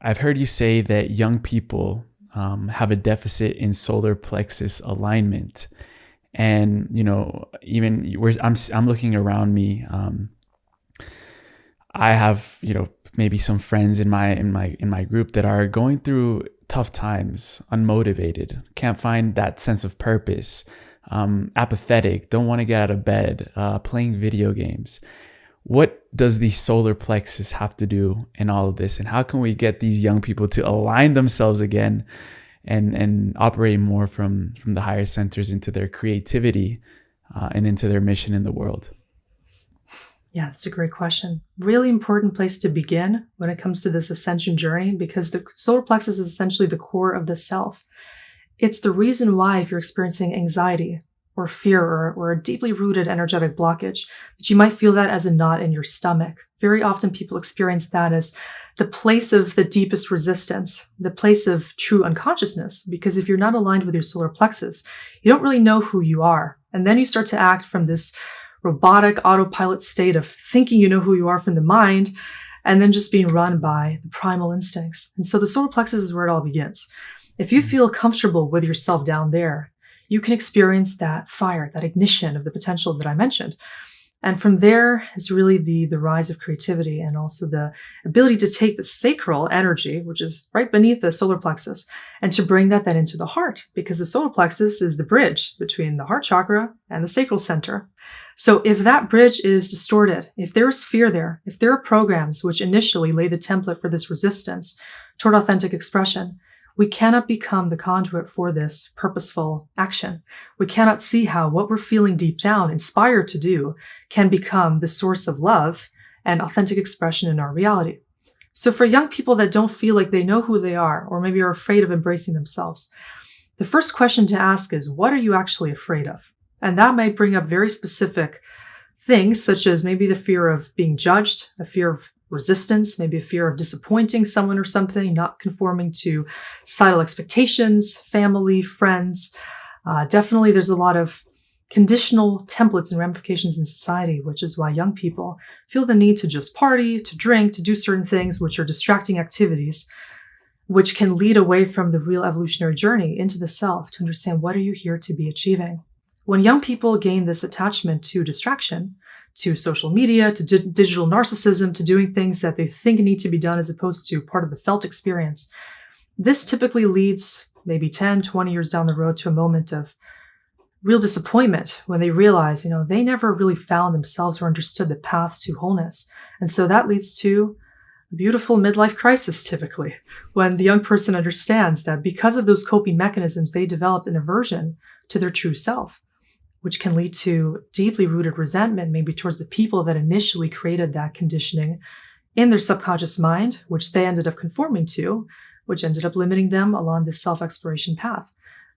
I've heard you say that young people have a deficit in solar plexus alignment. And, even I'm looking around me. I have, maybe some friends in my group that are going through tough times, unmotivated, can't find that sense of purpose, apathetic, don't want to get out of bed, playing video games. What does the solar plexus have to do in all of this? And how can we get these young people to align themselves again and operate more from the higher centers into their creativity and into their mission in the world? Yeah, that's a great question. Really important place to begin when it comes to this ascension journey, because the solar plexus is essentially the core of the self. It's the reason why, if you're experiencing anxiety or fear or a deeply rooted energetic blockage, that you might feel that as a knot in your stomach. Very often people experience that as the place of the deepest resistance, the place of true unconsciousness, because if you're not aligned with your solar plexus, you don't really know who you are. And then you start to act from this robotic autopilot state of thinking you know who you are from the mind, and then just being run by the primal instincts. And so the solar plexus is where it all begins. If you feel comfortable with yourself down there, you can experience that fire, that ignition of the potential that I mentioned. And from there is really the rise of creativity, and also the ability to take the sacral energy, which is right beneath the solar plexus, and to bring that then into the heart, because the solar plexus is the bridge between the heart chakra and the sacral center. So if that bridge is distorted, if there is fear there, if there are programs which initially lay the template for this resistance toward authentic expression, we cannot become the conduit for this purposeful action. We cannot see how what we're feeling deep down, inspired to do, can become the source of love and authentic expression in our reality. So for young people that don't feel like they know who they are, or maybe are afraid of embracing themselves, the first question to ask is, what are you actually afraid of? And that might bring up very specific things, such as maybe the fear of being judged, a fear of resistance, maybe a fear of disappointing someone or something, not conforming to societal expectations, family, friends. Definitely there's a lot of conditional templates and ramifications in society, which is why young people feel the need to just party, to drink, to do certain things which are distracting activities, which can lead away from the real evolutionary journey into the self, to understand what are you here to be achieving. When young people gain this attachment to distraction, to social media, to digital narcissism, to doing things that they think need to be done as opposed to part of the felt experience, this typically leads maybe 10, 20 years down the road to a moment of real disappointment when they realize, they never really found themselves or understood the path to wholeness. And so that leads to a beautiful midlife crisis, typically, when the young person understands that because of those coping mechanisms, they developed an aversion to their true self, which can lead to deeply rooted resentment, maybe towards the people that initially created that conditioning in their subconscious mind, which they ended up conforming to, which ended up limiting them along this self-exploration path.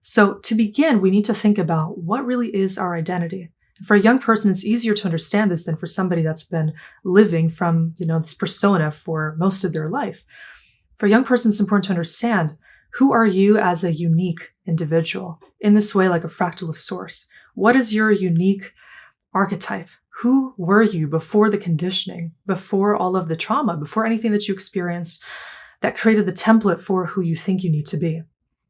So to begin, we need to think about what really is our identity. For a young person, it's easier to understand this than for somebody that's been living from, this persona for most of their life. For a young person, it's important to understand, who are you as a unique individual? In this way, like a fractal of source. What is your unique archetype? Who were you before the conditioning, before all of the trauma, before anything that you experienced that created the template for who you think you need to be?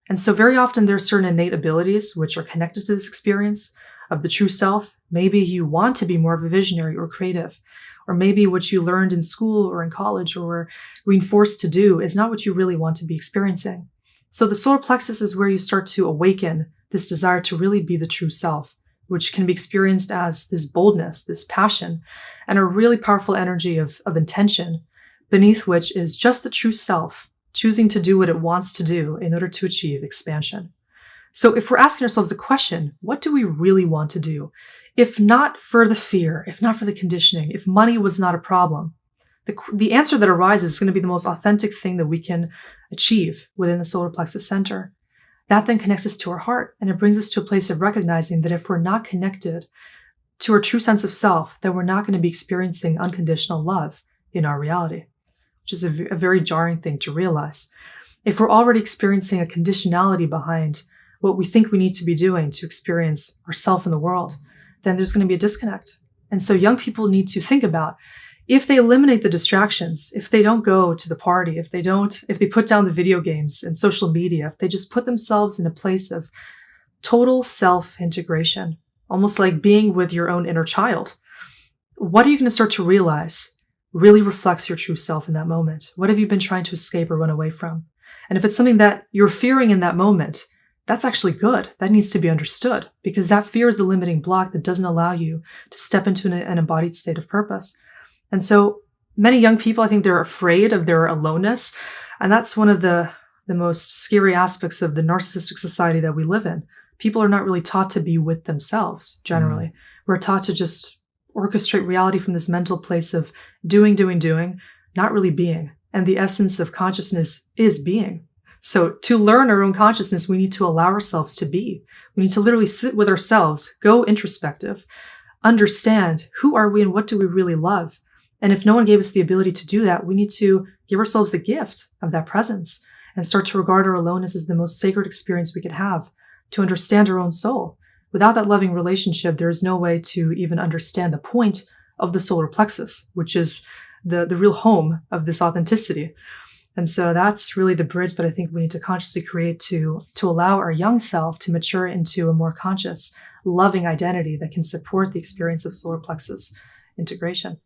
And so very often there are certain innate abilities which are connected to this experience of the true self. Maybe you want to be more of a visionary or creative, or maybe what you learned in school or in college or were reinforced to do is not what you really want to be experiencing. So the solar plexus is where you start to awaken this desire to really be the true self, which can be experienced as this boldness, this passion, and a really powerful energy of intention, beneath which is just the true self, choosing to do what it wants to do in order to achieve expansion. So if we're asking ourselves the question, what do we really want to do? If not for the fear, if not for the conditioning, if money was not a problem, the answer that arises is going to be the most authentic thing that we can achieve within the solar plexus center. That then connects us to our heart, and it brings us to a place of recognizing that if we're not connected to our true sense of self, then we're not going to be experiencing unconditional love in our reality, which is a very jarring thing to realize. If we're already experiencing a conditionality behind what we think we need to be doing to experience ourself in the world, then there's going to be a disconnect. And so young people need to think about, if they eliminate the distractions, if they don't go to the party, if they put down the video games and social media, if they just put themselves in a place of total self-integration, almost like being with your own inner child, what are you going to start to realize really reflects your true self in that moment? What have you been trying to escape or run away from? And if it's something that you're fearing in that moment, that's actually good. That needs to be understood, because that fear is the limiting block that doesn't allow you to step into an embodied state of purpose. And so many young people, I think they're afraid of their aloneness. And that's one of the most scary aspects of the narcissistic society that we live in. People are not really taught to be with themselves, generally. We're taught to just orchestrate reality from this mental place of doing, not really being. And the essence of consciousness is being. So to learn our own consciousness, we need to allow ourselves to be. We need to literally sit with ourselves, go introspective, understand who are we and what do we really love. And if no one gave us the ability to do that, we need to give ourselves the gift of that presence and start to regard our aloneness as the most sacred experience we could have, to understand our own soul. Without that loving relationship, there is no way to even understand the point of the solar plexus, which is the real home of this authenticity. And so that's really the bridge that I think we need to consciously create to allow our young self to mature into a more conscious, loving identity that can support the experience of solar plexus integration.